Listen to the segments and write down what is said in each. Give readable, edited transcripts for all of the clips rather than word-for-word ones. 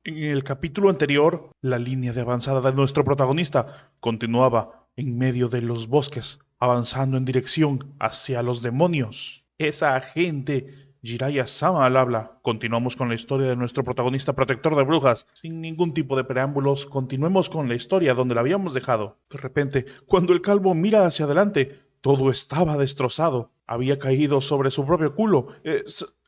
En el capítulo anterior, la línea de avanzada de nuestro protagonista continuaba en medio de los bosques, avanzando en dirección hacia los demonios. Esa agente Jiraiya Sama al habla. Continuamos con la historia de nuestro protagonista protector de brujas. Sin ningún tipo de preámbulos, continuemos con la historia donde la habíamos dejado. De repente, cuando el calvo mira hacia adelante, todo estaba destrozado. Había caído sobre su propio culo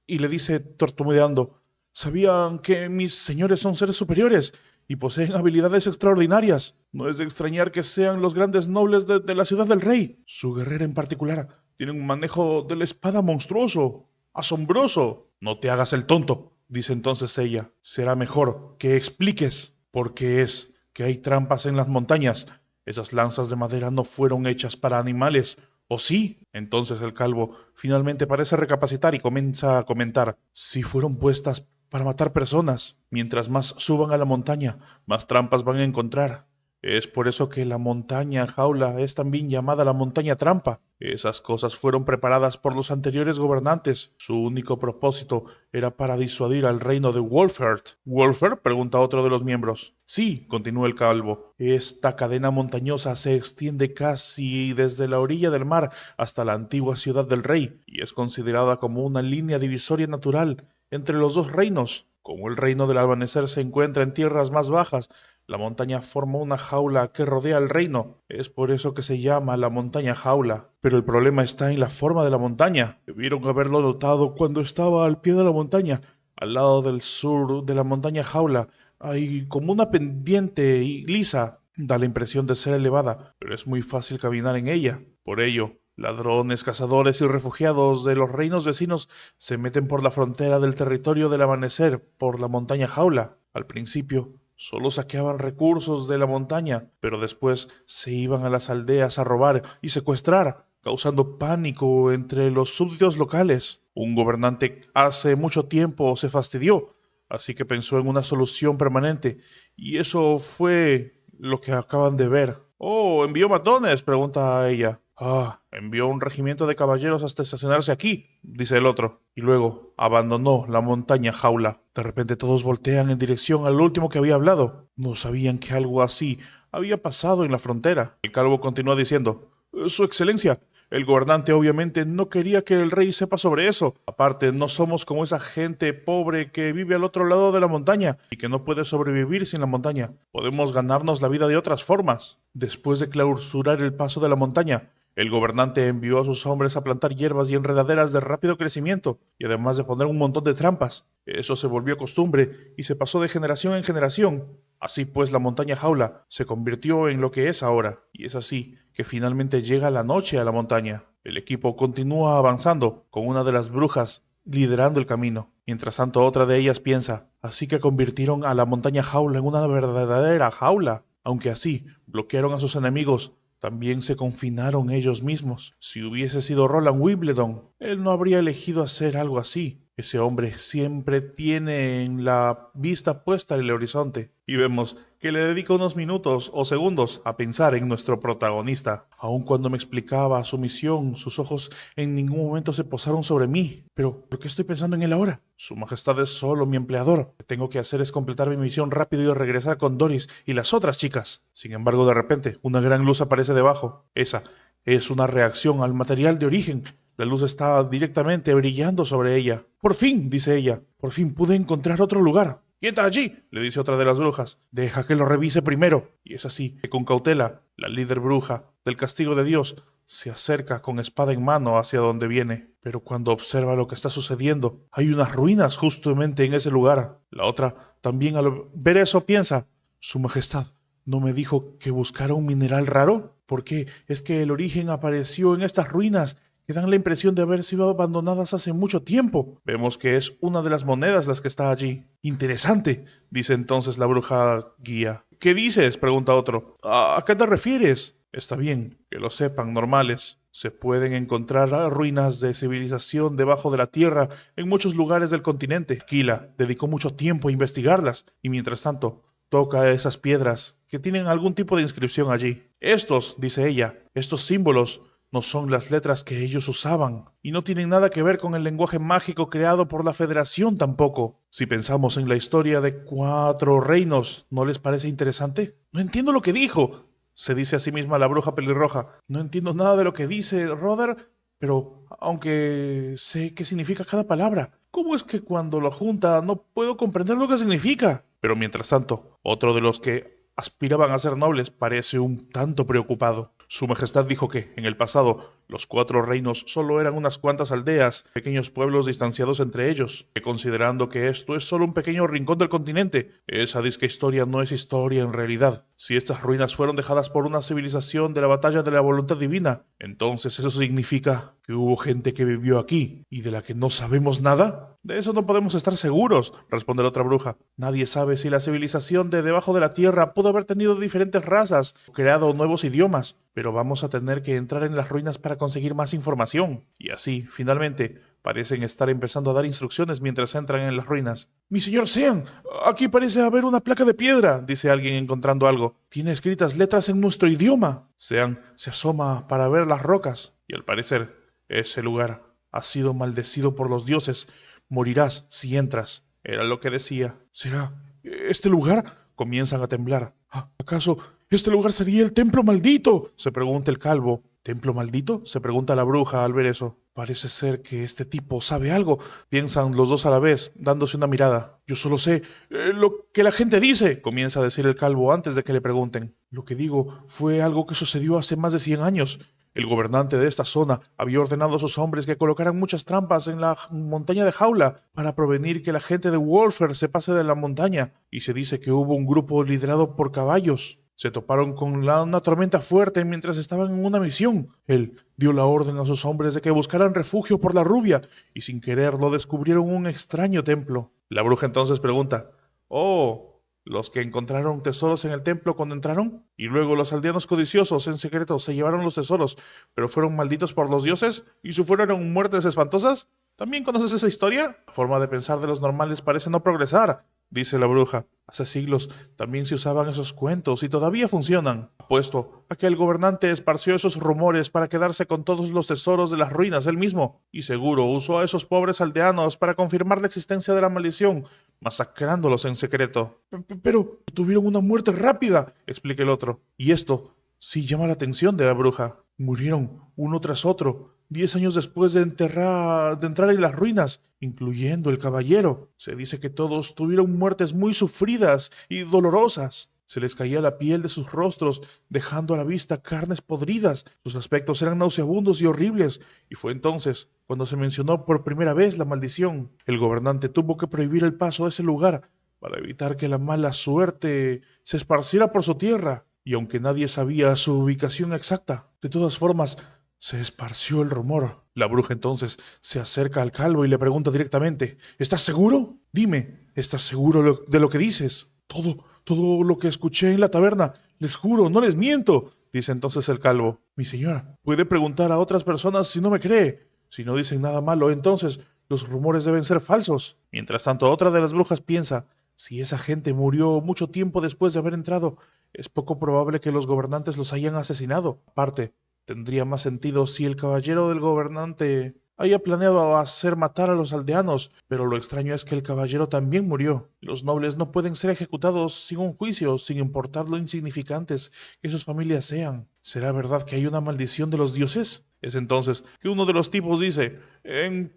y le dice tartamudeando: sabían que mis señores son seres superiores y poseen habilidades extraordinarias. No es de extrañar que sean los grandes nobles de la ciudad del rey. Su guerrera en particular tiene un manejo de la espada monstruoso, asombroso. No te hagas el tonto, dice entonces ella. Será mejor que expliques por qué es que hay trampas en las montañas. Esas lanzas de madera no fueron hechas para animales, ¿o sí? Entonces el calvo finalmente parece recapacitar y comienza a comentar: si fueron puestas para matar personas. Mientras más suban a la montaña, más trampas van a encontrar. Es por eso que la montaña jaula es también llamada la montaña trampa. Esas cosas fueron preparadas por los anteriores gobernantes. Su único propósito era para disuadir al reino de Wolfert. ¿Wolfert?, pregunta otro de los miembros. Sí, continúa el calvo. Esta cadena montañosa se extiende casi desde la orilla del mar hasta la antigua ciudad del rey y es considerada como una línea divisoria natural entre los dos reinos. Como el reino del amanecer se encuentra en tierras más bajas, la montaña forma una jaula que rodea el reino. Es por eso que se llama la montaña jaula. Pero el problema está en la forma de la montaña. Debieron haberlo notado cuando estaba al pie de la montaña. Al lado del sur de la montaña jaula hay como una pendiente y lisa. Da la impresión de ser elevada, pero es muy fácil caminar en ella. Por ello, ladrones, cazadores y refugiados de los reinos vecinos se meten por la frontera del territorio del amanecer por la montaña jaula. Al principio, solo saqueaban recursos de la montaña, pero después se iban a las aldeas a robar y secuestrar, causando pánico entre los súbditos locales. Un gobernante hace mucho tiempo se fastidió, así que pensó en una solución permanente, y eso fue lo que acaban de ver. Oh, ¿envió matones?, pregunta ella. Ah, envió un regimiento de caballeros hasta estacionarse aquí, dice el otro, y luego abandonó la montaña jaula. De repente todos voltean en dirección al último que había hablado. No sabían que algo así había pasado en la frontera. El calvo continúa diciendo: Su excelencia, el gobernante obviamente no quería que el rey sepa sobre eso. Aparte, no somos como esa gente pobre que vive al otro lado de la montaña y que no puede sobrevivir sin la montaña. Podemos ganarnos la vida de otras formas. Después de clausurar el paso de la montaña, el gobernante envió a sus hombres a plantar hierbas y enredaderas de rápido crecimiento, y además de poner un montón de trampas. Eso se volvió costumbre y se pasó de generación en generación. Así pues, la montaña jaula se convirtió en lo que es ahora, y es así que finalmente llega la noche a la montaña. El equipo continúa avanzando, con una de las brujas liderando el camino. Mientras tanto, otra de ellas piensa: así que convirtieron a la montaña jaula en una verdadera jaula. Aunque así bloquearon a sus enemigos, también se confinaron ellos mismos. Si hubiese sido Roland Wimbledon, él no habría elegido hacer algo así. Ese hombre siempre tiene en la vista puesta el horizonte, y vemos que le dedica unos minutos o segundos a pensar en nuestro protagonista. Aun cuando me explicaba su misión, sus ojos en ningún momento se posaron sobre mí. Pero, ¿por qué estoy pensando en él ahora? Su majestad es solo mi empleador. Lo que tengo que hacer es completar mi misión rápido y regresar con Doris y las otras chicas. Sin embargo, de repente, una gran luz aparece debajo. Esa es una reacción al material de origen. La luz está directamente brillando sobre ella. Por fin, dice ella, por fin pude encontrar otro lugar. ¡Quieta allí!, le dice otra de las brujas. Deja que lo revise primero. Y es así que con cautela, la líder bruja del castigo de Dios se acerca con espada en mano hacia donde viene. Pero cuando observa lo que está sucediendo, hay unas ruinas justamente en ese lugar. La otra también al ver eso piensa: Su Majestad ¿no me dijo que buscara un mineral raro? ¿Por qué es que el origen apareció en estas ruinas que dan la impresión de haber sido abandonadas hace mucho tiempo? Vemos que es una de las monedas las que está allí. Interesante, dice entonces la bruja guía. ¿Qué dices?, pregunta otro. ¿A qué te refieres? Está bien, que lo sepan, normales. Se pueden encontrar ruinas de civilización debajo de la tierra en muchos lugares del continente. Aquila dedicó mucho tiempo a investigarlas y mientras tanto toca esas piedras que tienen algún tipo de inscripción allí. Estos, dice ella, estos símbolos no son las letras que ellos usaban, y no tienen nada que ver con el lenguaje mágico creado por la Federación tampoco. Si pensamos en la historia de 4 reinos, ¿no les parece interesante? No entiendo lo que dijo, se dice a sí misma la bruja pelirroja. No entiendo nada de lo que dice Roder, pero aunque sé qué significa cada palabra, ¿cómo es que cuando lo junta no puedo comprender lo que significa? Pero mientras tanto, otro de los que aspiraban a ser nobles parece un tanto preocupado. Su Majestad dijo que, en el pasado, los 4 reinos solo eran unas cuantas aldeas, pequeños pueblos distanciados entre ellos, que considerando que esto es solo un pequeño rincón del continente, esa disque historia no es historia en realidad. Si estas ruinas fueron dejadas por una civilización de la batalla de la voluntad divina, entonces eso significa que hubo gente que vivió aquí y de la que no sabemos nada. De eso no podemos estar seguros, responde la otra bruja. Nadie sabe si la civilización de debajo de la tierra pudo haber tenido diferentes razas o creado nuevos idiomas, pero vamos a tener que entrar en las ruinas para conseguir más información. Y así, finalmente, parecen estar empezando a dar instrucciones mientras entran en las ruinas. Mi señor Sean, aquí parece haber una placa de piedra, dice alguien encontrando algo. Tiene escritas letras en nuestro idioma. Sean se asoma para ver las rocas y al parecer ese lugar ha sido maldecido por los dioses. Morirás si entras. Era lo que decía. ¿Será este lugar? Comienzan a temblar. ¿Acaso este lugar sería el templo maldito? Se pregunta el calvo. ¿Templo maldito? Se pregunta la bruja al ver eso. Parece ser que este tipo sabe algo, piensan los dos a la vez, dándose una mirada. Yo solo sé lo que la gente dice, comienza a decir el calvo antes de que le pregunten. Lo que digo fue algo que sucedió hace más de 100 años. El gobernante de esta zona había ordenado a sus hombres que colocaran muchas trampas en la montaña de Jaula para prevenir que la gente de Wolfer se pase de la montaña, y se dice que hubo un grupo liderado por caballos. Se toparon con una tormenta fuerte mientras estaban en una misión. Él dio la orden a sus hombres de que buscaran refugio por la rubia, y sin quererlo descubrieron un extraño templo. La bruja entonces pregunta, «Oh, ¿los que encontraron tesoros en el templo cuando entraron? Y luego los aldeanos codiciosos en secreto se llevaron los tesoros, pero fueron malditos por los dioses y sufrieron muertes espantosas? ¿También conoces esa historia? La forma de pensar de los normales parece no progresar», dice la bruja. Hace siglos también se usaban esos cuentos y todavía funcionan. Apuesto a que el gobernante esparció esos rumores para quedarse con todos los tesoros de las ruinas él mismo. Y seguro usó a esos pobres aldeanos para confirmar la existencia de la maldición, masacrándolos en secreto. Pero tuvieron una muerte rápida, explica el otro. Y esto sí llama la atención de la bruja. Murieron uno tras otro, 10 años después de entrar en las ruinas, incluyendo el caballero. Se dice que todos tuvieron muertes muy sufridas y dolorosas. Se les caía la piel de sus rostros, dejando a la vista carnes podridas. Sus aspectos eran nauseabundos y horribles, y fue entonces cuando se mencionó por primera vez la maldición. El gobernante tuvo que prohibir el paso a ese lugar para evitar que la mala suerte se esparciera por su tierra. Y aunque nadie sabía su ubicación exacta, de todas formas, se esparció el rumor. La bruja entonces se acerca al calvo y le pregunta directamente, ¿estás seguro? Dime, ¿estás seguro de lo que dices? Todo lo que escuché en la taberna, les juro, no les miento, dice entonces el calvo. Mi señora, puede preguntar a otras personas si no me cree. Si no dicen nada malo, entonces los rumores deben ser falsos. Mientras tanto, otra de las brujas piensa, si esa gente murió mucho tiempo después de haber entrado, es poco probable que los gobernantes los hayan asesinado. Aparte, tendría más sentido si el caballero del gobernante haya planeado hacer matar a los aldeanos, pero lo extraño es que el caballero también murió. Los nobles no pueden ser ejecutados sin un juicio, sin importar lo insignificantes que sus familias sean. ¿Será verdad que hay una maldición de los dioses? Es entonces que uno de los tipos dice,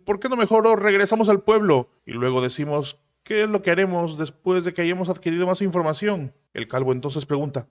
¿por qué no mejor regresamos al pueblo? Y luego decimos, ¿qué es lo que haremos después de que hayamos adquirido más información? El calvo entonces pregunta,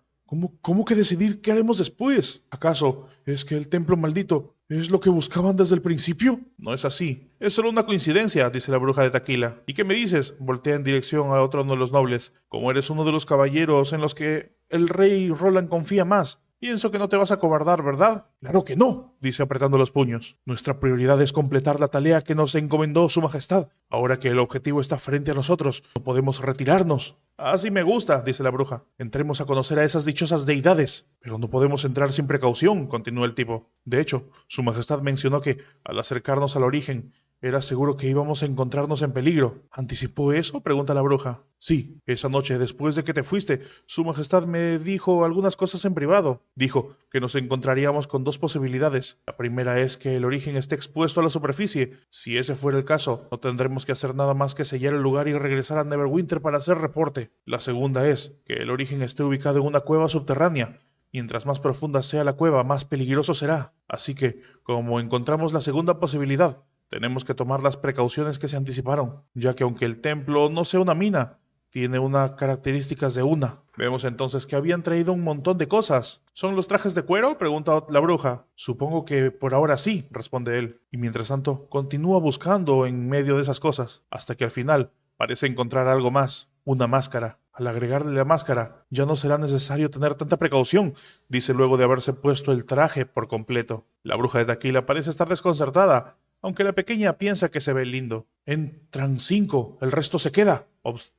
¿Cómo que decidir qué haremos después? ¿Acaso es que el templo maldito es lo que buscaban desde el principio? No es así. Es solo una coincidencia, dice la bruja de Taquila. ¿Y qué me dices? Voltea en dirección a otro de los nobles. Como eres uno de los caballeros en los que el rey Roland confía más, pienso que no te vas a acobardar, ¿verdad? Claro que no, dice apretando los puños. Nuestra prioridad es completar la tarea que nos encomendó su majestad. Ahora que el objetivo está frente a nosotros, no podemos retirarnos. Así me gusta, dice la bruja. Entremos a conocer a esas dichosas deidades. Pero no podemos entrar sin precaución, continúa el tipo. De hecho, su majestad mencionó que, al acercarnos al origen, Era seguro que íbamos a encontrarnos en peligro. ¿Anticipó eso?, pregunta la bruja. Sí, esa noche, después de que te fuiste, Su Majestad me dijo algunas cosas en privado. Dijo que nos encontraríamos con dos posibilidades. La primera es que el origen esté expuesto a la superficie. Si ese fuera el caso, no tendremos que hacer nada más que sellar el lugar y regresar a Neverwinter para hacer reporte. La segunda es que el origen esté ubicado en una cueva subterránea. Mientras más profunda sea la cueva, más peligroso será. Así que, como encontramos la segunda posibilidad, tenemos que tomar las precauciones que se anticiparon, ya que aunque el templo no sea una mina, tiene unas características de una. Vemos entonces que habían traído un montón de cosas. ¿Son los trajes de cuero?, pregunta la bruja. Supongo que por ahora sí, responde él. Y mientras tanto, continúa buscando en medio de esas cosas, hasta que al final parece encontrar algo más, una máscara. Al agregarle la máscara, ya no será necesario tener tanta precaución, dice luego de haberse puesto el traje por completo. La bruja de Taquila parece estar desconcertada, aunque la pequeña piensa que se ve lindo. Entran 5, el resto se queda,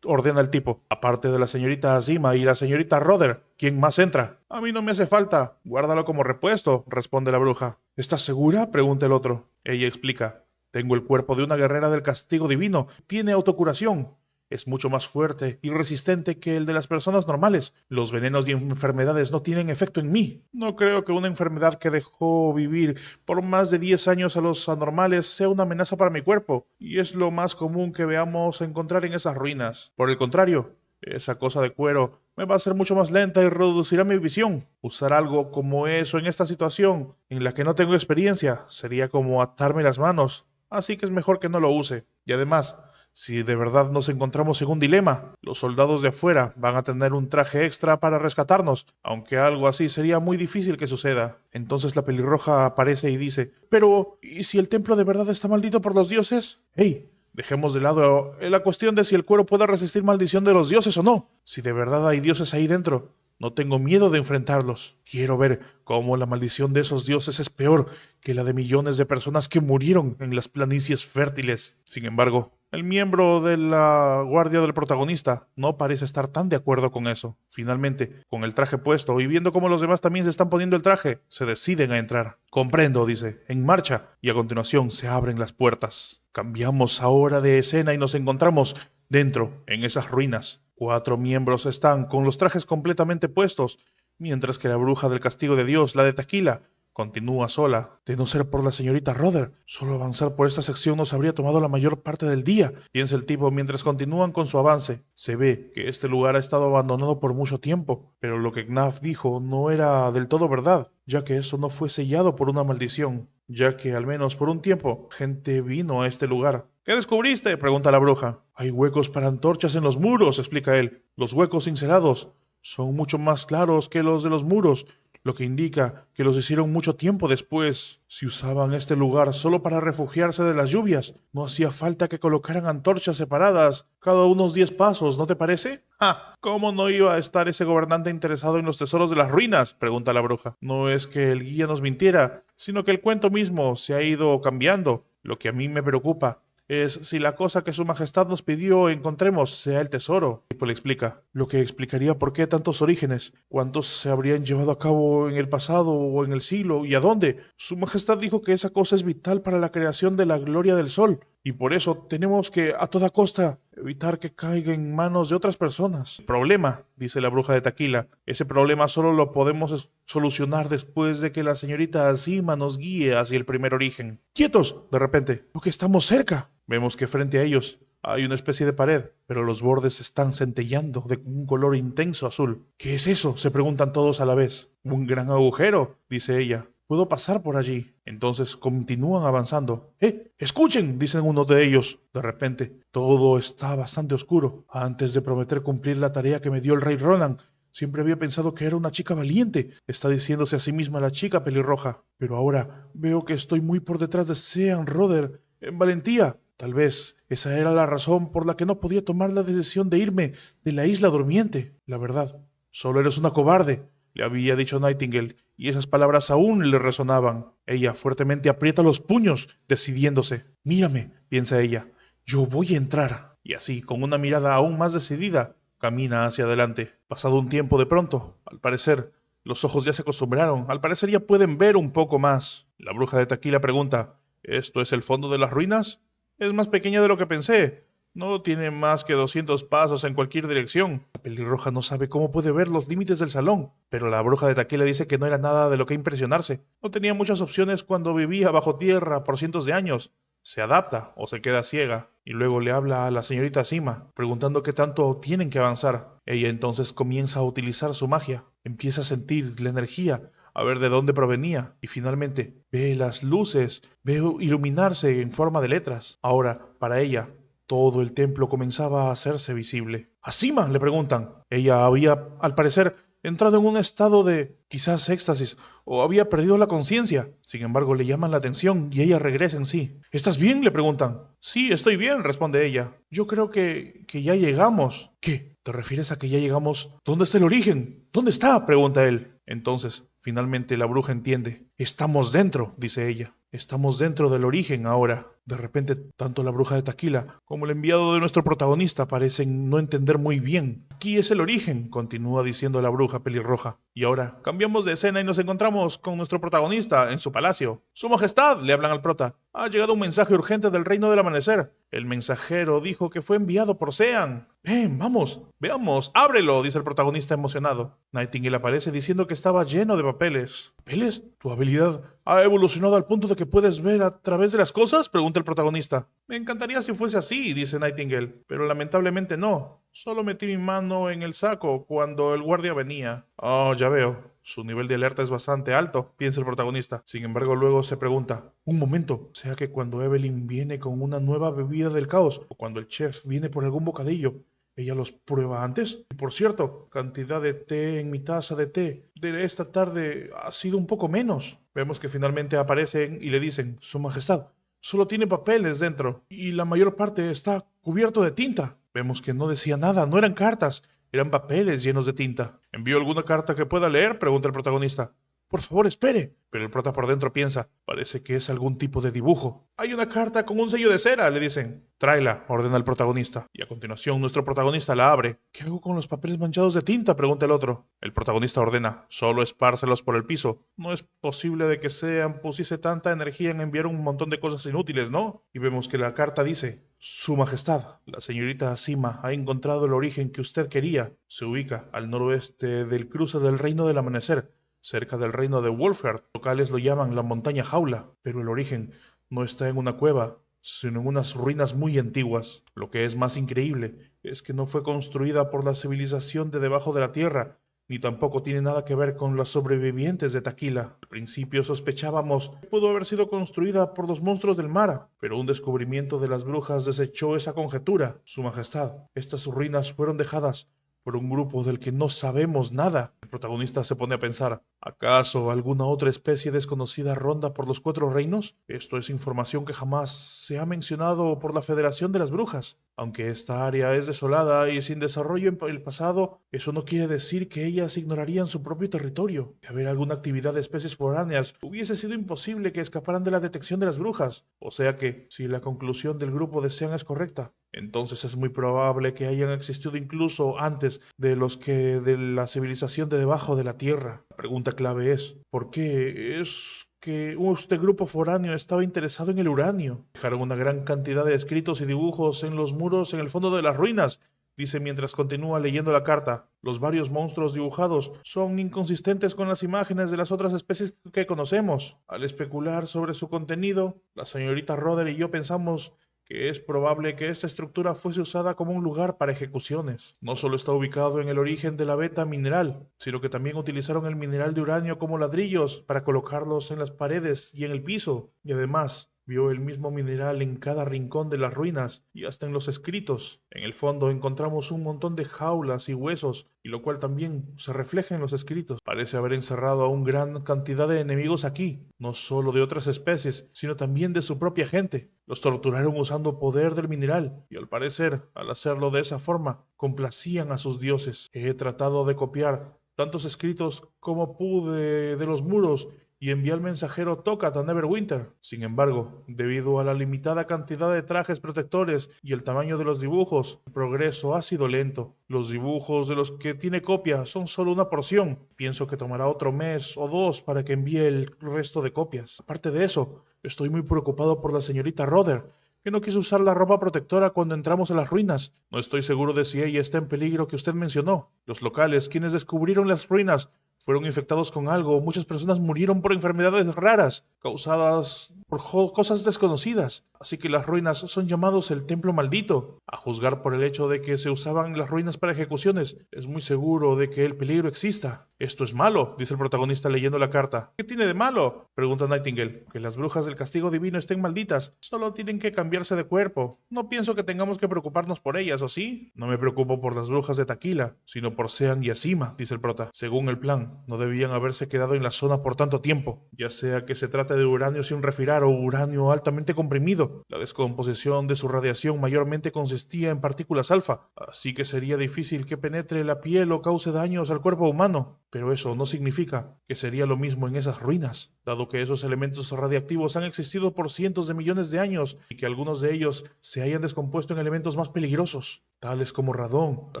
ordena el tipo. Aparte de la señorita Azima y la señorita Roder, ¿quién más entra? A mí no me hace falta, guárdalo como repuesto, responde la bruja. ¿Estás segura?, pregunta el otro. Ella explica. Tengo el cuerpo de una guerrera del castigo divino, tiene autocuración. Es mucho más fuerte y resistente que el de las personas normales. Los venenos y enfermedades no tienen efecto en mí. No creo que una enfermedad que dejó vivir por más de 10 años a los anormales sea una amenaza para mi cuerpo, y es lo más común que veamos encontrar en esas ruinas. Por el contrario, esa cosa de cuero me va a hacer mucho más lenta y reducirá mi visión. Usar algo como eso en esta situación, en la que no tengo experiencia, sería como atarme las manos. Así que es mejor que no lo use. Y además, si de verdad nos encontramos en un dilema, los soldados de afuera van a tener un traje extra para rescatarnos, aunque algo así sería muy difícil que suceda. Entonces la pelirroja aparece y dice, pero, ¿y si el templo de verdad está maldito por los dioses? ¡Hey! Dejemos de lado la cuestión de si el cuero puede resistir maldición de los dioses o no. Si de verdad hay dioses ahí dentro, no tengo miedo de enfrentarlos. Quiero ver cómo la maldición de esos dioses es peor que la de millones de personas que murieron en las planicies fértiles. Sin embargo, el miembro de la guardia del protagonista no parece estar tan de acuerdo con eso. Finalmente, con el traje puesto y viendo cómo los demás también se están poniendo el traje, se deciden a entrar. Comprendo, dice, en marcha, y a continuación se abren las puertas. Cambiamos ahora de escena y nos encontramos dentro, en esas ruinas. 4 miembros están con los trajes completamente puestos, mientras que la bruja del castigo de Dios, la de Taquila, continúa sola. De no ser por la señorita Roder, solo avanzar por esta sección nos habría tomado la mayor parte del día, piensa el tipo mientras continúan con su avance. Se ve que este lugar ha estado abandonado por mucho tiempo, pero lo que Gnaf dijo no era del todo verdad, ya que eso no fue sellado por una maldición, ya que al menos por un tiempo gente vino a este lugar. ¿Qué descubriste?, pregunta la bruja. Hay huecos para antorchas en los muros, explica él. Los huecos cincelados son mucho más claros que los de los muros, lo que indica que los hicieron mucho tiempo después. Si usaban este lugar solo para refugiarse de las lluvias, no hacía falta que colocaran antorchas separadas cada unos 10 pasos, ¿no te parece? ¡Ja! ¿Cómo no iba a estar ese gobernante interesado en los tesoros de las ruinas?, pregunta la bruja. No es que el guía nos mintiera, sino que el cuento mismo se ha ido cambiando. Lo que a mí me preocupa es si la cosa que su majestad nos pidió encontremos sea el tesoro. El tipo le explica, lo que explicaría por qué tantos orígenes, cuántos se habrían llevado a cabo en el pasado o en el siglo y a dónde. Su majestad dijo que esa cosa es vital para la creación de la gloria del sol, y por eso tenemos que, a toda costa, evitar que caiga en manos de otras personas. Problema, dice la bruja de Taquila, ese problema solo lo podemos solucionar después de que la señorita Azima nos guíe hacia el primer origen. ¡Quietos! De repente, lo que estamos cerca. Vemos que frente a ellos hay una especie de pared, pero los bordes están centellando de un color intenso azul. ¿Qué es eso?, se preguntan todos a la vez. Un gran agujero, dice ella. Puedo pasar por allí. Entonces continúan avanzando. ¡Escuchen!, dicen uno de ellos. De repente, todo está bastante oscuro. Antes de prometer cumplir la tarea que me dio el rey Roland, siempre había pensado que era una chica valiente, está diciéndose a sí misma la chica pelirroja. Pero ahora veo que estoy muy por detrás de Sean Roder en valentía. Tal vez esa era la razón por la que no podía tomar la decisión de irme de la isla durmiente. La verdad, solo eres una cobarde, le había dicho Nightingale, y esas palabras aún le resonaban. Ella fuertemente aprieta los puños, decidiéndose. Mírame, piensa ella, yo voy a entrar. Y así, con una mirada aún más decidida, camina hacia adelante. Pasado un tiempo de pronto, al parecer, los ojos ya se acostumbraron, al parecer ya pueden ver un poco más. La bruja de Taquila pregunta, ¿esto es el fondo de las ruinas? Es más pequeña de lo que pensé. No tiene más que 200 pasos en cualquier dirección. La pelirroja no sabe cómo puede ver los límites del salón, pero la bruja de Taquila dice que no era nada de lo que impresionarse. No tenía muchas opciones cuando vivía bajo tierra por cientos de años. Se adapta o se queda ciega, y luego le habla a la señorita Sima, preguntando qué tanto tienen que avanzar. Ella entonces comienza a utilizar su magia, empieza a sentir la energía, a ver de dónde provenía, y finalmente ve las luces, ve iluminarse en forma de letras. Ahora, para ella, todo el templo comenzaba a hacerse visible. ¿A Sima?, le preguntan. Ella había, al parecer, entrado en un estado de quizás éxtasis o había perdido la conciencia. Sin embargo, le llaman la atención y ella regresa en sí. ¿Estás bien?, le preguntan. Sí, estoy bien, responde ella. Yo creo que ya llegamos. ¿Qué? ¿Te refieres a que ya llegamos? ¿Dónde está el origen? ¿Dónde está?, pregunta él. Entonces, finalmente la bruja entiende. Estamos dentro, dice ella. Estamos dentro del origen ahora. De repente, tanto la bruja de Taquila como el enviado de nuestro protagonista parecen no entender muy bien. Aquí es el origen, continúa diciendo la bruja pelirroja. Y ahora, cambiamos de escena y nos encontramos con nuestro protagonista en su palacio. Su Majestad, le hablan al prota. Ha llegado un mensaje urgente del Reino del Amanecer. El mensajero dijo que fue enviado por Sean. Ven, vamos, veamos, ábrelo, dice el protagonista emocionado. Nightingale aparece diciendo que estaba lleno de papeles. ¿Papeles? ¿Tu habilidad ha evolucionado al punto de que puedes ver a través de las cosas?, pregunta el protagonista. Me encantaría si fuese así, dice Nightingale, pero lamentablemente no. Solo metí mi mano en el saco cuando el guardia venía. Oh, ya veo. Su nivel de alerta es bastante alto, piensa el protagonista. Sin embargo, luego se pregunta, un momento, ¿sea que cuando Evelyn viene con una nueva bebida del caos, o cuando el chef viene por algún bocadillo, ella los prueba antes? Y por cierto, cantidad de té en mi taza de té de esta tarde ha sido un poco menos. Vemos que finalmente aparecen y le dicen, Su Majestad, solo tiene papeles dentro y la mayor parte está cubierto de tinta. Vemos que no decía nada, no eran cartas, eran papeles llenos de tinta. ¿Envío alguna carta que pueda leer?, pregunta el protagonista. Por favor, espere. Pero el prota por dentro piensa, parece que es algún tipo de dibujo. Hay una carta con un sello de cera, le dicen. Tráela, ordena el protagonista. Y a continuación nuestro protagonista la abre. ¿Qué hago con los papeles manchados de tinta?, pregunta el otro. El protagonista ordena, solo espárcelos por el piso. No es posible de que Sean pusiese tanta energía en enviar un montón de cosas inútiles, ¿no? Y vemos que la carta dice, Su Majestad, la señorita Asima ha encontrado el origen que usted quería. Se ubica al noroeste del cruce del Reino del Amanecer, cerca del reino de Wolfheart. Los locales lo llaman la montaña jaula, pero el origen no está en una cueva, sino en unas ruinas muy antiguas. Lo que es más increíble es que no fue construida por la civilización de debajo de la tierra, ni tampoco tiene nada que ver con los sobrevivientes de Taquila. Al principio sospechábamos que pudo haber sido construida por los monstruos del mar, pero un descubrimiento de las brujas desechó esa conjetura. Su Majestad, estas ruinas fueron dejadas por un grupo del que no sabemos nada. El protagonista se pone a pensar, ¿acaso alguna otra especie desconocida ronda por los cuatro reinos? Esto es información que jamás se ha mencionado por la Federación de las Brujas. Aunque esta área es desolada y sin desarrollo en el pasado, eso no quiere decir que ellas ignorarían su propio territorio. De haber alguna actividad de especies foráneas, hubiese sido imposible que escaparan de la detección de las brujas. O sea que, si la conclusión del grupo de Sean es correcta, entonces es muy probable que hayan existido incluso antes de los que de la civilización de debajo de la tierra. La pregunta clave es, ¿por qué es que este grupo foráneo estaba interesado en el uranio? Dejaron una gran cantidad de escritos y dibujos en los muros en el fondo de las ruinas, dice mientras continúa leyendo la carta. Los varios monstruos dibujados son inconsistentes con las imágenes de las otras especies que conocemos. Al especular sobre su contenido, la señorita Roder y yo pensamos que es probable que esta estructura fuese usada como un lugar para ejecuciones. No solo está ubicado en el origen de la beta mineral, sino que también utilizaron el mineral de uranio como ladrillos para colocarlos en las paredes y en el piso, y además vio el mismo mineral en cada rincón de las ruinas y hasta en los escritos. En el fondo encontramos un montón de jaulas y huesos, y lo cual también se refleja en los escritos. Parece haber encerrado a una gran cantidad de enemigos aquí, no solo de otras especies, sino también de su propia gente. Los torturaron usando poder del mineral, y al parecer, al hacerlo de esa forma, complacían a sus dioses. He tratado de copiar tantos escritos como pude de los muros y envié al mensajero Tokat a Neverwinter. Sin embargo, debido a la limitada cantidad de trajes protectores y el tamaño de los dibujos, el progreso ha sido lento. Los dibujos de los que tiene copia son solo una porción. Pienso que tomará otro mes o dos para que envíe el resto de copias. Aparte de eso, estoy muy preocupado por la señorita Roder, que no quiso usar la ropa protectora cuando entramos a las ruinas. No estoy seguro de si ella está en peligro que usted mencionó. Los locales, quienes descubrieron las ruinas, fueron infectados con algo. Muchas personas murieron por enfermedades raras, causadas por cosas desconocidas. Así que las ruinas son llamados el templo maldito. A juzgar por el hecho de que se usaban las ruinas para ejecuciones, es muy seguro de que el peligro exista. Esto es malo, dice el protagonista leyendo la carta. ¿Qué tiene de malo?, pregunta Nightingale. Que las brujas del castigo divino estén malditas. Solo tienen que cambiarse de cuerpo. No pienso que tengamos que preocuparnos por ellas, ¿o sí? No me preocupo por las brujas de Taquila, sino por Sean y Asima, dice el prota. Según el plan, no debían haberse quedado en la zona por tanto tiempo, ya sea que se trate de uranio sin refinar o uranio altamente comprimido. La descomposición de su radiación mayormente consistía en partículas alfa, así que sería difícil que penetre la piel o cause daños al cuerpo humano. Pero eso no significa que sería lo mismo en esas ruinas, dado que esos elementos radiactivos han existido por cientos de millones de años y que algunos de ellos se hayan descompuesto en elementos más peligrosos, tales como radón. La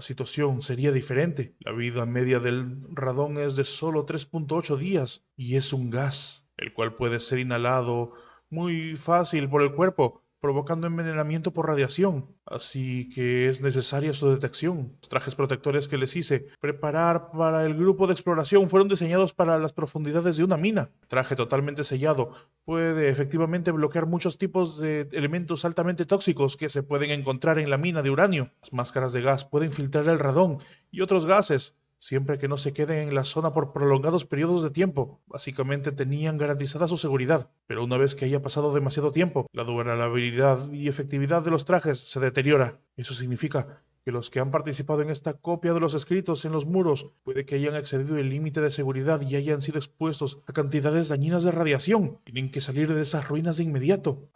situación sería diferente. La vida media del radón es de solo 3.8 días y es un gas, el cual puede ser inhalado muy fácil por el cuerpo, provocando envenenamiento por radiación, así que es necesaria su detección. Los trajes protectores que les hice preparar para el grupo de exploración fueron diseñados para las profundidades de una mina. El traje totalmente sellado puede efectivamente bloquear muchos tipos de elementos altamente tóxicos que se pueden encontrar en la mina de uranio. Las máscaras de gas pueden filtrar el radón y otros gases, siempre que no se queden en la zona por prolongados periodos de tiempo. Básicamente tenían garantizada su seguridad, pero una vez que haya pasado demasiado tiempo, la durabilidad y efectividad de los trajes se deteriora. Eso significa que los que han participado en esta copia de los escritos en los muros puede que hayan excedido el límite de seguridad y hayan sido expuestos a cantidades dañinas de radiación. Tienen que salir de esas ruinas de inmediato.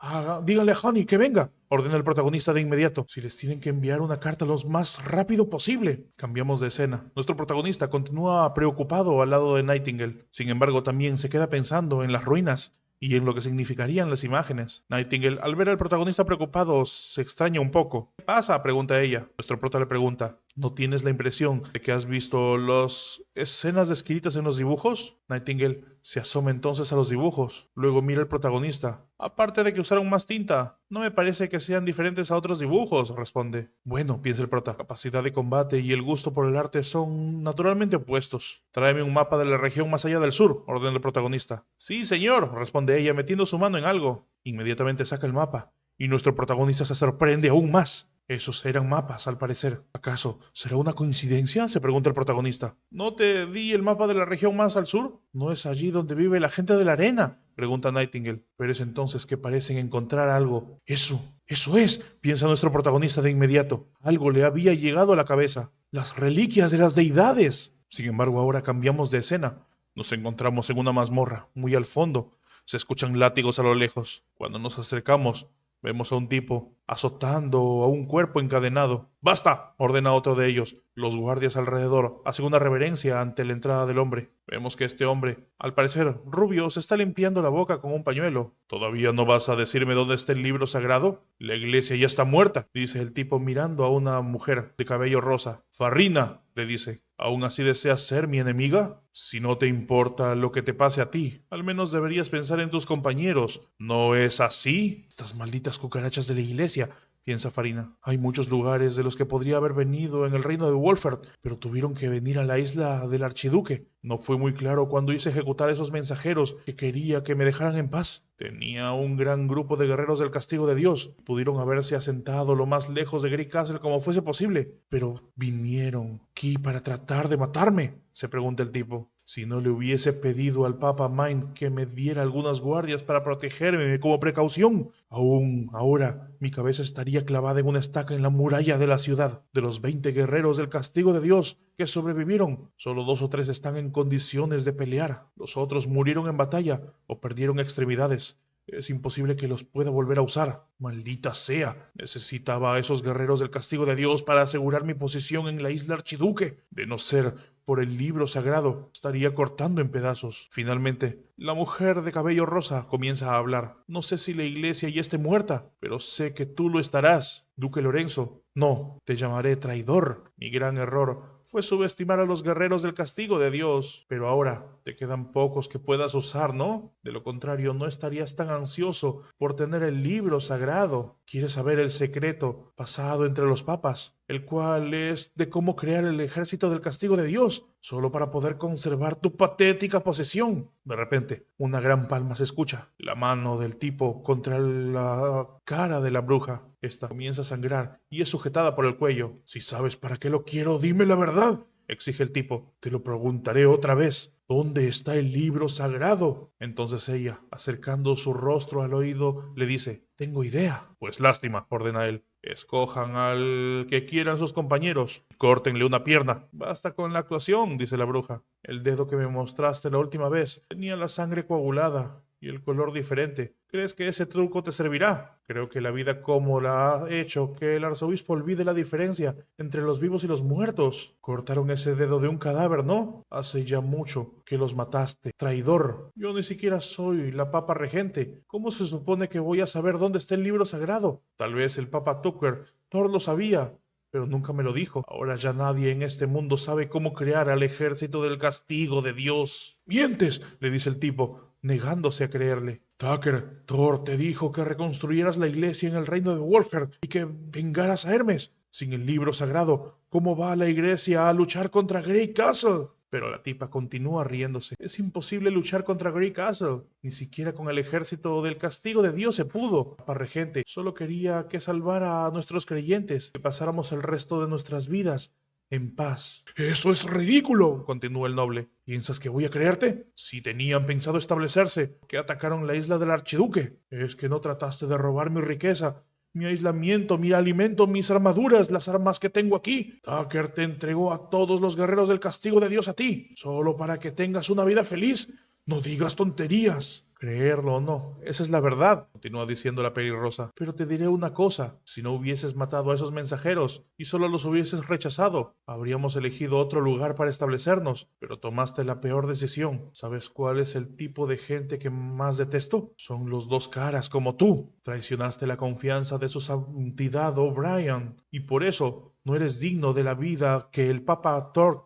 Díganle a Honey que venga, ordena el protagonista de inmediato. Si les tienen que enviar una carta lo más rápido posible. Cambiamos de escena. Nuestro protagonista continúa preocupado al lado de Nightingale. Sin embargo, también se queda pensando en las ruinas y en lo que significarían las imágenes. Nightingale, al ver al protagonista preocupado, se extraña un poco. ¿Qué pasa?, pregunta ella. Nuestro prota le pregunta, ¿no tienes la impresión de que has visto las escenas descritas en los dibujos? Nightingale se asoma entonces a los dibujos. Luego mira al protagonista. Aparte de que usaron más tinta, no me parece que sean diferentes a otros dibujos, responde. Bueno, piensa el prota, capacidad de combate y el gusto por el arte son naturalmente opuestos. Tráeme un mapa de la región más allá del sur, ordena el protagonista. Sí, señor, responde ella metiendo su mano en algo. Inmediatamente saca el mapa y nuestro protagonista se sorprende aún más. Esos eran mapas, al parecer. ¿Acaso será una coincidencia?, se pregunta el protagonista. ¿No te di el mapa de la región más al sur? ¿No es allí donde vive la gente de la arena?, pregunta Nightingale. Pero es entonces que parecen encontrar algo. Eso es, piensa nuestro protagonista de inmediato. Algo le había llegado a la cabeza. Las reliquias de las deidades. Sin embargo, ahora cambiamos de escena. Nos encontramos en una mazmorra, muy al fondo. Se escuchan látigos a lo lejos. Cuando nos acercamos, vemos a un tipo azotando a un cuerpo encadenado. ¡Basta!, ordena otro de ellos. Los guardias alrededor hacen una reverencia ante la entrada del hombre. Vemos que este hombre, al parecer rubio, se está limpiando la boca con un pañuelo. ¿Todavía no vas a decirme dónde está el libro sagrado? La iglesia ya está muerta, dice el tipo mirando a una mujer de cabello rosa. Farrina, le dice, ¿aún así deseas ser mi enemiga? Si no te importa lo que te pase a ti, al menos deberías pensar en tus compañeros. ¿No es así? Estas malditas cucarachas de la iglesia, piensa Farina. Hay muchos lugares de los que podría haber venido en el reino de Wolford, pero tuvieron que venir a la isla del archiduque. No fue muy claro cuando hice ejecutar a esos mensajeros que quería que me dejaran en paz. Tenía un gran grupo de guerreros del castigo de Dios. Pudieron haberse asentado lo más lejos de Grey Castle como fuese posible, pero vinieron aquí para tratar de matarme, se pregunta el tipo. Si no le hubiese pedido al Papa Mine que me diera algunas guardias para protegerme como precaución, aún ahora mi cabeza estaría clavada en una estaca en la muralla de la ciudad. De los 20 guerreros del castigo de Dios que sobrevivieron, solo 2 o 3 están en condiciones de pelear. Los otros murieron en batalla o perdieron extremidades. Es imposible que los pueda volver a usar. Maldita sea. Necesitaba a esos guerreros del castigo de Dios para asegurar mi posición en la isla Archiduque. De no ser por el libro sagrado, estaría cortando en pedazos. Finalmente, La mujer de cabello rosa comienza a hablar. No sé si la iglesia ya esté muerta, pero sé que tú lo estarás, Duque Lorenzo. No, te llamaré traidor. Mi gran error fue subestimar a los guerreros del castigo de Dios. Pero ahora te quedan pocos que puedas usar, ¿no? De lo contrario, no estarías tan ansioso por tener el libro sagrado. ¿Quieres saber el secreto pasado entre los papas? El cual es de cómo crear el ejército del castigo de Dios, solo para poder conservar tu patética posesión. De repente, una gran palma se escucha. La mano del tipo contra la cara de la bruja. Esta comienza a sangrar y es sujetada por el cuello. Si sabes para qué lo quiero, dime la verdad, exige el tipo. Te lo preguntaré otra vez. ¿Dónde está el libro sagrado? Entonces ella, acercando su rostro al oído, le dice, tengo idea. Pues lástima, ordena él. Escojan al que quieran sus compañeros. Córtenle una pierna. Basta con la actuación, dice la bruja. El dedo que me mostraste la última vez tenía la sangre coagulada y el color diferente. ¿Crees que ese truco te servirá? Creo que la vida como la ha hecho que el arzobispo olvide la diferencia entre los vivos y los muertos. Cortaron ese dedo de un cadáver, ¿no? Hace ya mucho que los mataste. Traidor. Yo ni siquiera soy la papa regente. ¿Cómo se supone que voy a saber dónde está el libro sagrado? Tal vez el papa Tucker, Thor lo sabía, pero nunca me lo dijo. Ahora ya nadie en este mundo sabe cómo crear al ejército del castigo de Dios. ¡Mientes!, le dice el tipo, negándose a creerle. Tucker, Thor te dijo que reconstruyeras la iglesia en el reino de Wolfheim y que vengaras a Hermes. Sin el libro sagrado, ¿cómo va la iglesia a luchar contra Grey Castle? Pero la tipa continúa riéndose. Es imposible luchar contra Grey Castle. Ni siquiera con el ejército del castigo de Dios se pudo. Papa Regente solo quería que salvara a nuestros creyentes, que pasáramos el resto de nuestras vidas en paz. ¡Eso es ridículo!, continuó el noble. ¿Piensas que voy a creerte? Si tenían pensado establecerse, ¿qué atacaron la isla del archiduque? ¿Es que no trataste de robar mi riqueza, mi aislamiento, mi alimento, mis armaduras, las armas que tengo aquí? Tucker te entregó a todos los guerreros del castigo de Dios a ti, solo para que tengas una vida feliz. No digas tonterías. Creerlo o no, esa es la verdad, continúa diciendo la pelirrosa. Pero te diré una cosa, si no hubieses matado a esos mensajeros y solo los hubieses rechazado, habríamos elegido otro lugar para establecernos, pero tomaste la peor decisión. ¿Sabes cuál es el tipo de gente que más detesto? Son los dos caras como tú. Traicionaste la confianza de su santidad O'Brien y por eso no eres digno de la vida que el Papa Thor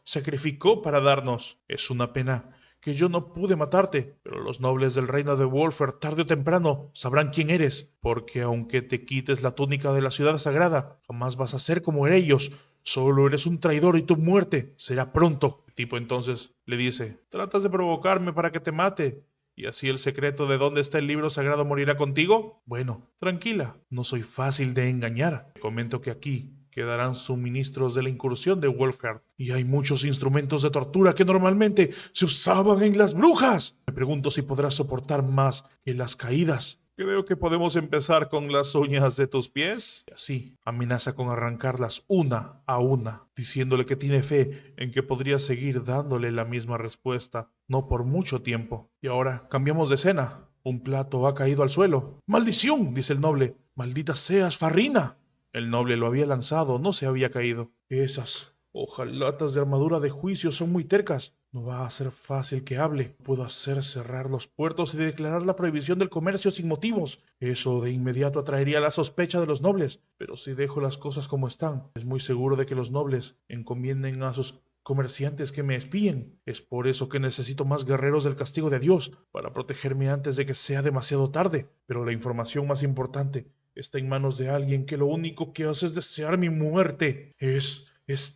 sacrificó para darnos. Es una pena que yo no pude matarte, pero los nobles del reino de Wolfheim tarde o temprano sabrán quién eres, porque aunque te quites la túnica de la ciudad sagrada, jamás vas a ser como ellos. Solo eres un traidor y tu muerte será pronto. El tipo entonces le dice, ¿tratas de provocarme para que te mate? ¿Y así el secreto de dónde está el libro sagrado morirá contigo? Bueno, tranquila, no soy fácil de engañar. Te comento que aquí quedarán suministros de la incursión de Wolfheim. Y hay muchos instrumentos de tortura que normalmente se usaban en las brujas. Me pregunto si podrás soportar más que las caídas. Creo que podemos empezar con las uñas de tus pies. Y así amenaza con arrancarlas una a una, diciéndole que tiene fe en que podría seguir dándole la misma respuesta, no por mucho tiempo. Y ahora cambiamos de escena. Un plato ha caído al suelo. ¡Maldición!, dice el noble. ¡Maldita seas, Farrina! El noble lo había lanzado, no se había caído. Esas hojalatas de armadura de juicio son muy tercas. No va a ser fácil que hable. Puedo hacer cerrar los puertos y declarar la prohibición del comercio sin motivos. Eso de inmediato atraería la sospecha de los nobles. Pero si dejo las cosas como están, es muy seguro de que los nobles encomienden a sus comerciantes que me espíen. Es por eso que necesito más guerreros del castigo de Dios, para protegerme antes de que sea demasiado tarde. Pero la información más importante está en manos de alguien que lo único que hace es desear mi muerte. Es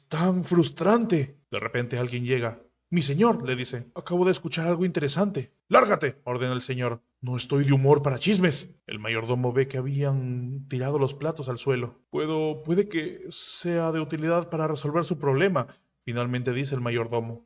tan frustrante. De repente alguien llega. Mi señor, le dice, acabo de escuchar algo interesante. ¡Lárgate!, ordena el señor. No estoy de humor para chismes. El mayordomo ve que habían tirado los platos al suelo. Puede que sea de utilidad para resolver su problema, finalmente dice el mayordomo.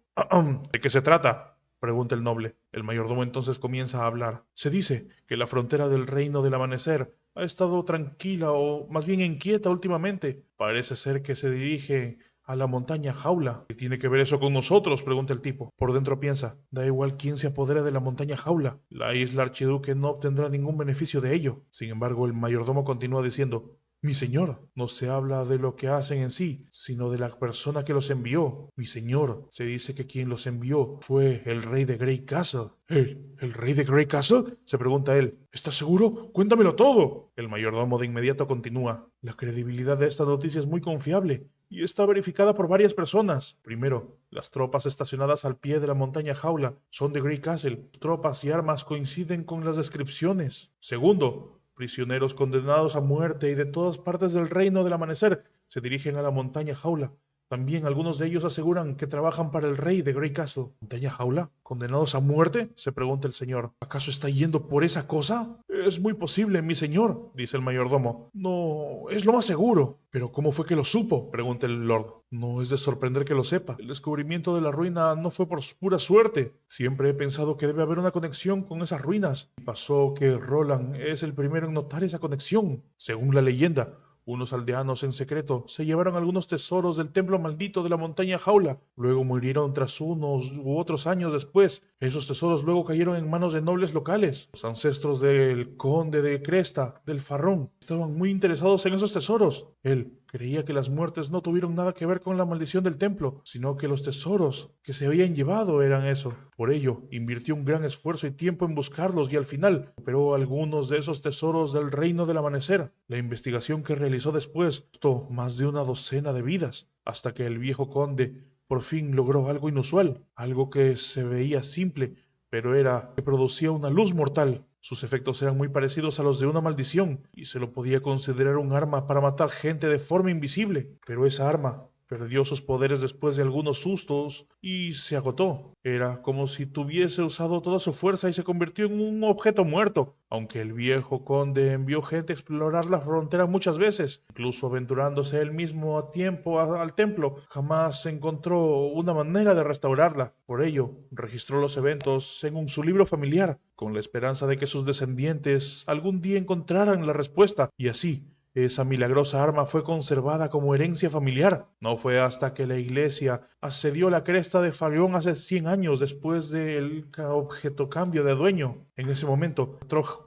¿De qué se trata?, pregunta el noble. El mayordomo entonces comienza a hablar. Se dice que la frontera del reino del amanecer ha estado tranquila o más bien inquieta últimamente. Parece ser que se dirige a la montaña Jaula. ¿Qué tiene que ver eso con nosotros?, pregunta el tipo. Por dentro piensa, da igual quién se apodere de la montaña Jaula. La isla Archiduque no obtendrá ningún beneficio de ello. Sin embargo, el mayordomo continúa diciendo, Mi señor, no se habla de lo que hacen en sí, sino de la persona que los envió. Mi señor, se dice que quien los envió fue el rey de Grey Castle. ¿El rey de Grey Castle? Se pregunta él. ¿Estás seguro? Cuéntamelo todo. El mayordomo de inmediato continúa. La credibilidad de esta noticia es muy confiable y está verificada por varias personas. Primero, las tropas estacionadas al pie de la montaña Jaula son de Grey Castle. Tropas y armas coinciden con las descripciones. Segundo, prisioneros condenados a muerte y de todas partes del reino del amanecer se dirigen a la montaña Jaula. También algunos de ellos aseguran que trabajan para el rey de Grey Castle. ¿Montaña Jaula? ¿Condenados a muerte? Se pregunta el señor. ¿Acaso está yendo por esa cosa? Es muy posible, mi señor, dice el mayordomo. No, es lo más seguro. ¿Pero cómo fue que lo supo? Pregunta el lord. No es de sorprender que lo sepa. El descubrimiento de la ruina no fue por pura suerte. Siempre he pensado que debe haber una conexión con esas ruinas. Y pasó que Roland es el primero en notar esa conexión. Según la leyenda, unos aldeanos en secreto se llevaron algunos tesoros del templo maldito de la montaña Jaula. Luego murieron tras unos u otros años después. Esos tesoros luego cayeron en manos de nobles locales. Los ancestros del conde de Cresta, del Farrón, estaban muy interesados en esos tesoros. Él creía que las muertes no tuvieron nada que ver con la maldición del templo, sino que los tesoros que se habían llevado eran eso. Por ello, invirtió un gran esfuerzo y tiempo en buscarlos y al final recuperó algunos de esos tesoros del reino del amanecer. La investigación que realizó después costó más de una docena de vidas, hasta que el viejo conde por fin logró algo inusual, algo que se veía simple, pero era que producía una luz mortal. Sus efectos eran muy parecidos a los de una maldición, y se lo podía considerar un arma para matar gente de forma invisible. Pero esa arma perdió sus poderes después de algunos sustos y se agotó. Era como si tuviese usado toda su fuerza y se convirtió en un objeto muerto. Aunque el viejo conde envió gente a explorar la frontera muchas veces, incluso aventurándose él mismo a tiempo al templo, jamás encontró una manera de restaurarla. Por ello, registró los eventos en su libro familiar, con la esperanza de que sus descendientes algún día encontraran la respuesta, y así esa milagrosa arma fue conservada como herencia familiar. No fue hasta que la iglesia asedió la cresta de Farión hace 100 años después del objeto cambio de dueño. En ese momento,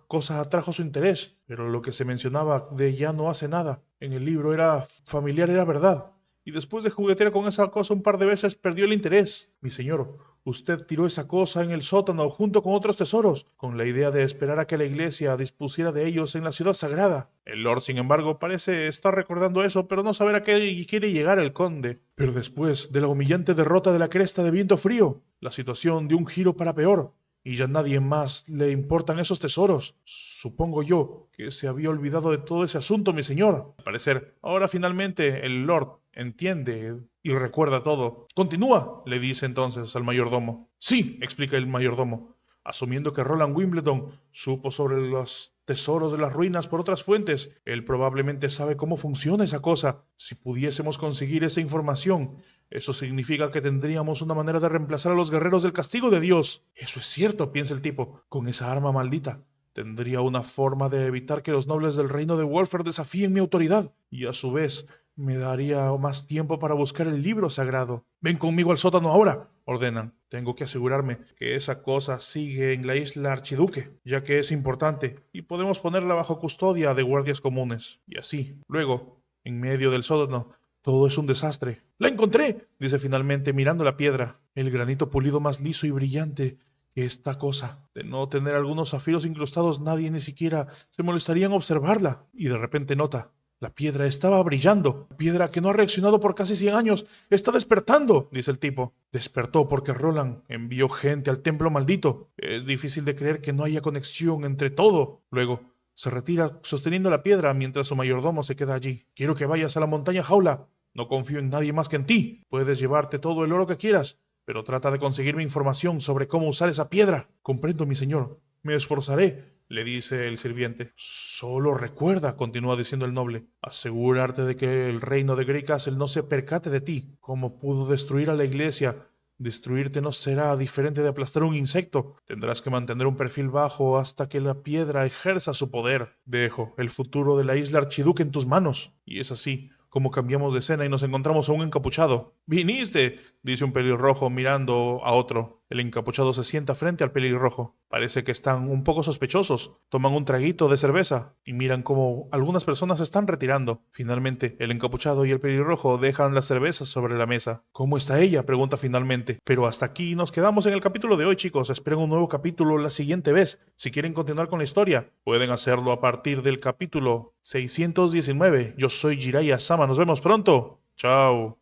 cosa atrajo su interés, pero lo que se mencionaba de ya no hace nada en el libro era familiar, era verdad. Y después de juguetear con esa cosa un par de veces, perdió el interés. Mi señor, usted tiró esa cosa en el sótano junto con otros tesoros, con la idea de esperar a que la iglesia dispusiera de ellos en la ciudad sagrada. El lord, sin embargo, parece estar recordando eso, pero no saber a qué quiere llegar el conde. Pero después de la humillante derrota de la cresta de viento frío, la situación dio un giro para peor, y ya nadie más le importan esos tesoros. Supongo yo que se había olvidado de todo ese asunto, mi señor. Al parecer, ahora finalmente el lord entiende y recuerda todo. Continúa, le dice entonces al mayordomo. Sí, explica el mayordomo, asumiendo que Roland Wimbledon supo sobre los tesoros de las ruinas por otras fuentes. Él probablemente sabe cómo funciona esa cosa. Si pudiésemos conseguir esa información, eso significa que tendríamos una manera de reemplazar a los guerreros del castigo de Dios. Eso es cierto, piensa el tipo, con esa arma maldita. Tendría una forma de evitar que los nobles del reino de Wolfer desafíen mi autoridad, y a su vez me daría más tiempo para buscar el libro sagrado. Ven conmigo al sótano ahora, ordenan. Tengo que asegurarme que esa cosa sigue en la isla Archiduque, ya que es importante, y podemos ponerla bajo custodia de guardias comunes. Y así, luego, en medio del sótano, todo es un desastre. ¡La encontré!, dice finalmente mirando la piedra, el granito pulido más liso y brillante que esta cosa. De no tener algunos zafiros incrustados, nadie ni siquiera se molestaría en observarla. Y de repente nota: la piedra estaba brillando. La piedra que no ha reaccionado por casi 100 años. Está despertando, dice el tipo. Despertó porque Roland envió gente al templo maldito. Es difícil de creer que no haya conexión entre todo. Luego se retira sosteniendo la piedra mientras su mayordomo se queda allí. Quiero que vayas a la montaña Jaula. No confío en nadie más que en ti. Puedes llevarte todo el oro que quieras, pero trata de conseguirme información sobre cómo usar esa piedra. Comprendo, mi señor. Me esforzaré, le dice el sirviente. Solo recuerda, continúa diciendo el noble, asegurarte de que el reino de Grey Castle no se percate de ti. Como pudo destruir a la iglesia, destruirte no será diferente de aplastar un insecto. Tendrás que mantener un perfil bajo hasta que la piedra ejerza su poder. Dejo el futuro de la isla Archiduque en tus manos. Y es así como cambiamos de escena y nos encontramos a un encapuchado. «¡Viniste!», dice un pelirrojo mirando a otro. El encapuchado se sienta frente al pelirrojo. Parece que están un poco sospechosos. Toman un traguito de cerveza y miran cómo algunas personas se están retirando. Finalmente, el encapuchado y el pelirrojo dejan las cervezas sobre la mesa. ¿Cómo está ella?, pregunta finalmente. Pero hasta aquí nos quedamos en el capítulo de hoy, chicos. Esperen un nuevo capítulo la siguiente vez. Si quieren continuar con la historia, pueden hacerlo a partir del capítulo 619. Yo soy Jiraiya Sama. Nos vemos pronto. Chao.